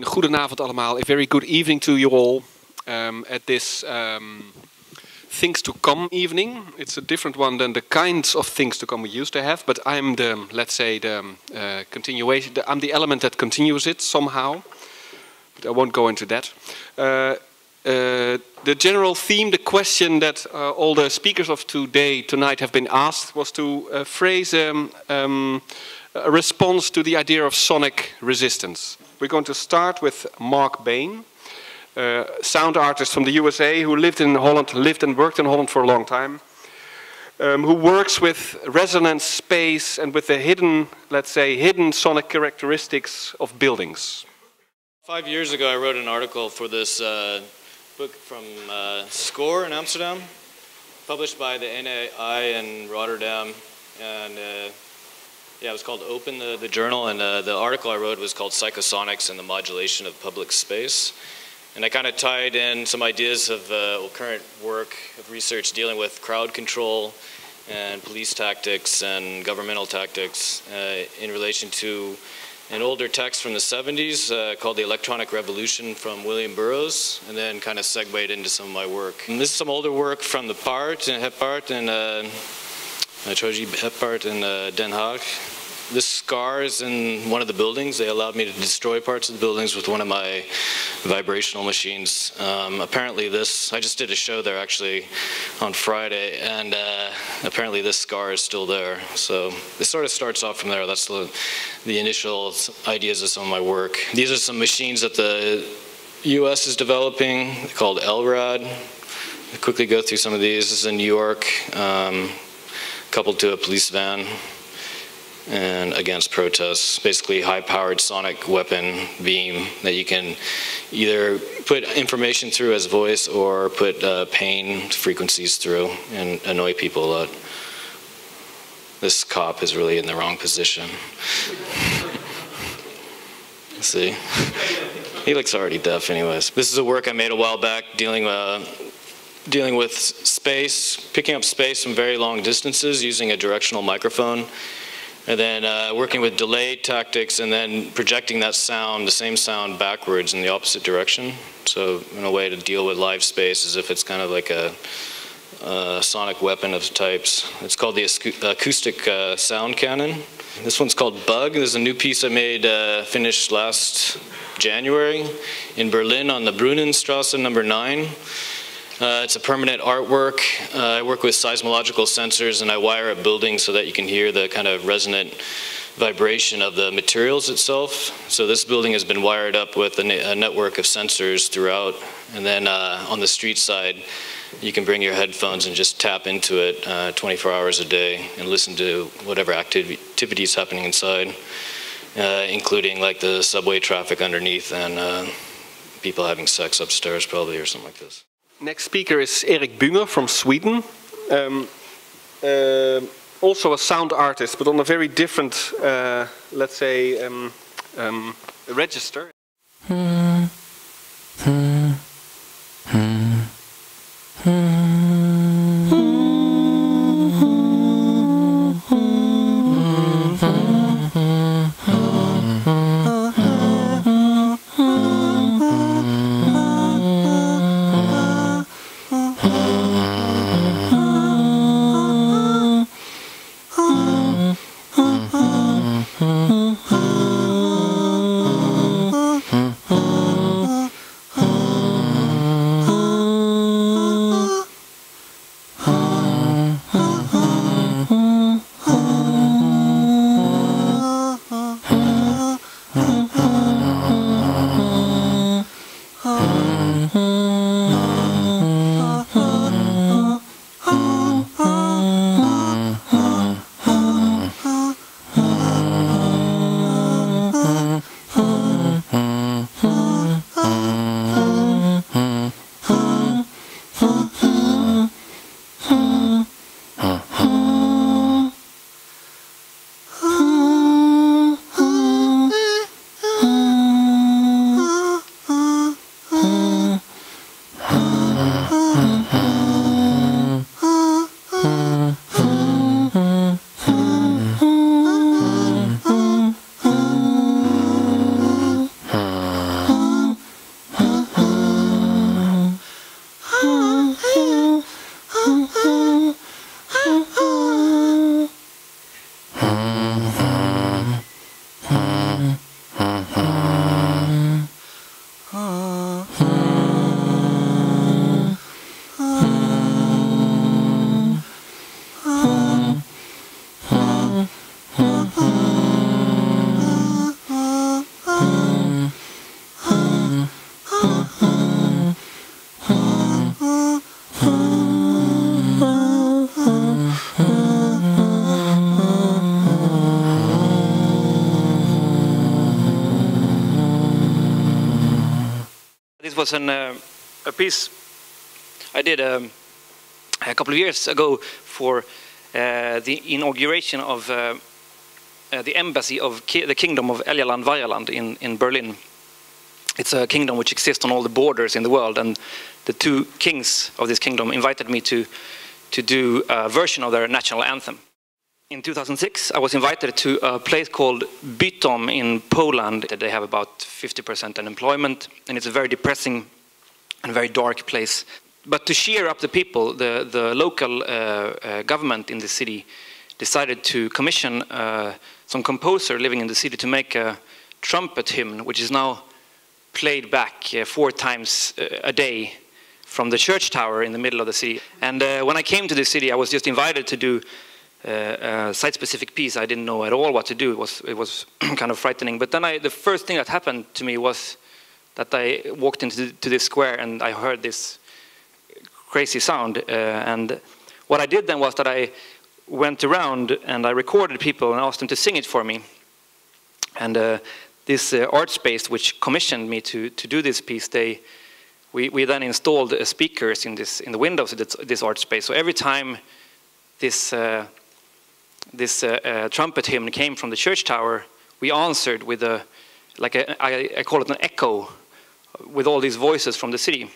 Goedenavond allemaal. A very good evening to you all at this Things to Come evening. It's a different one than the kinds of things to come we used to have, but I'm the, let's say, the continuation. I'm the element that continues it somehow, but I won't go into that. The general theme, the question that all the speakers of tonight have been asked was to phrase a response to the idea of sonic resistance. We're going to start with Marc Bains, sound artist from the USA who lived in Holland, lived and worked in Holland for a long time, who works with resonance space and with the hidden, let's say, hidden sonic characteristics of buildings. 5 years ago, I wrote an article for this book from Score in Amsterdam, published by the NAI in Rotterdam, and yeah, it was called Open, the journal, and the article I wrote was called Psychosonics and the Modulation of Public Space. And I kind of tied in some ideas of current work of research dealing with crowd control and police tactics and governmental tactics in relation to an older text from the 70s called The Electronic Revolution from William Burroughs, and then kind of segued into some of my work. And this is some older work from the Hepart and Troji Hepart in Den Haag. This scar is in one of the buildings. They allowed me to destroy parts of the buildings with one of my vibrational machines. Apparently this, I just did a show there actually on Friday, and apparently this scar is still there. So this sort of starts off from there. That's the initial ideas of some of my work. These are some machines that the US is developing called LRAD. I'll quickly go through some of these. This is in New York, coupled to a police van and against protests. Basically high-powered sonic weapon beam that you can either put information through as voice or put pain frequencies through and annoy people a lot. This cop is really in the wrong position. Let's see. He looks already deaf anyways. This is a work I made a while back dealing with space, picking up space from very long distances using a directional microphone, and then working with delay tactics and then projecting that sound, the same sound, backwards in the opposite direction. So in a way to deal with live space as if it's kind of like a sonic weapon of types. It's called the acoustic sound cannon. This one's called Bug. There's a new piece I made, finished last January in Berlin on the Brunnenstrasse number 9. It's a permanent artwork. I work with seismological sensors and I wire a building so that you can hear the kind of resonant vibration of the materials itself. So this building has been wired up with a network of sensors throughout, and then on the street side you can bring your headphones and just tap into it 24 hours a day and listen to whatever activity is happening inside, including like the subway traffic underneath and people having sex upstairs probably or something like this. Next speaker is Erik Bünger from Sweden. Also a sound artist, but on a very different, let's say, register. was a piece I did a couple of years ago for the inauguration of the embassy of the Kingdom of Eljaland-Varjaland in Berlin. It's a kingdom which exists on all the borders in the world, and the two kings of this kingdom invited me to do a version of their national anthem. In 2006, I was invited to a place called Bytom in Poland. They have about 50% unemployment, and it's a very depressing and very dark place. But to cheer up the people, the local government in the city decided to commission some composer living in the city to make a trumpet hymn, which is now played back 4 times a day from the church tower in the middle of the city. And when I came to the city, I was just invited to do a site-specific piece. I didn't know at all what to do. It was kind of frightening. But then the first thing that happened to me was that I walked into this square and I heard this crazy sound. And what I did then was that I went around and I recorded people and asked them to sing it for me. And this art space which commissioned me to do this piece, we then installed speakers in the windows of this art space. So every time this trumpet hymn came from the church tower, we answered with I call it an echo, with all these voices from the city.